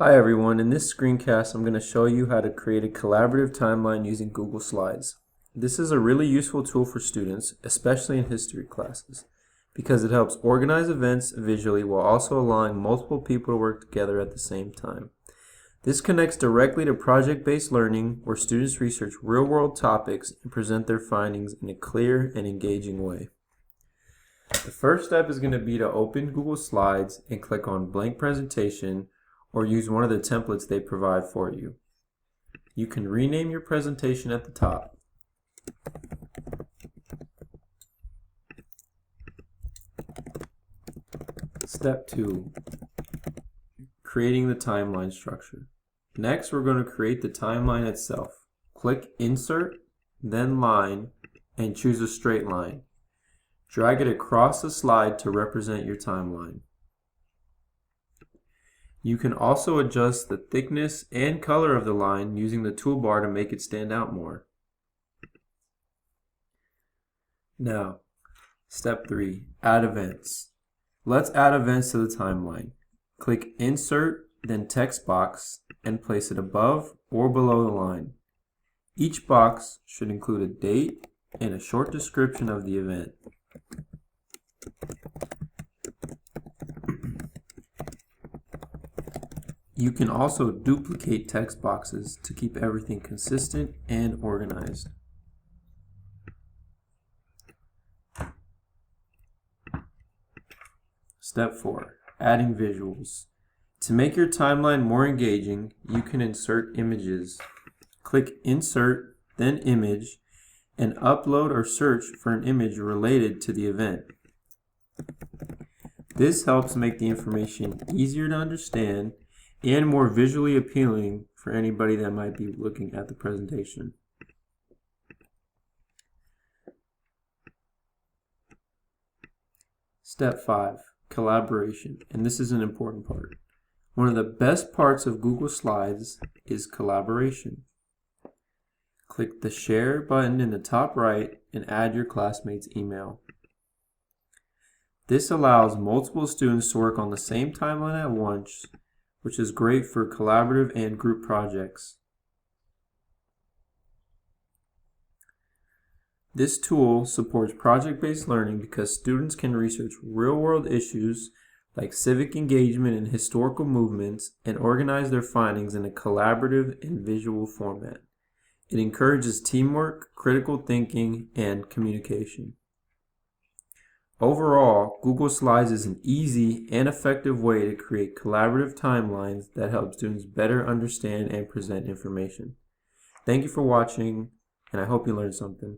Hi everyone, in this screencast I'm going to show you how to create a collaborative timeline using Google Slides. This is a really useful tool for students, especially in history classes, because it helps organize events visually while also allowing multiple people to work together at the same time. This connects directly to project-based learning, where students research real-world topics and present their findings in a clear and engaging way. The first step is going to be to open Google Slides and click on Blank Presentation, or use one of the templates they provide for you. You can rename your presentation at the top. Step 2, creating the timeline structure. Next, we're going to create the timeline itself. Click Insert, then Line, and choose a straight line. Drag it across the slide to represent your timeline. You can also adjust the thickness and color of the line using the toolbar to make it stand out more. Now, step 3, add events. Let's add events to the timeline. Click Insert, then Text Box, and place it above or below the line. Each box should include a date and a short description of the event. You can also duplicate text boxes to keep everything consistent and organized. Step 4, adding visuals. To make your timeline more engaging, you can insert images. Click Insert, then Image, and upload or search for an image related to the event. This helps make the information easier to understand and more visually appealing for anybody that might be looking at the presentation. Step 5, collaboration, and this is an important part. One of the best parts of Google Slides is collaboration. Click the Share button in the top right and add your classmate's email. This allows multiple students to work on the same timeline at once, which is great for collaborative and group projects. This tool supports project-based learning because students can research real-world issues like civic engagement and historical movements and organize their findings in a collaborative and visual format. It encourages teamwork, critical thinking, and communication. Overall, Google Slides is an easy and effective way to create collaborative timelines that help students better understand and present information. Thank you for watching, and I hope you learned something.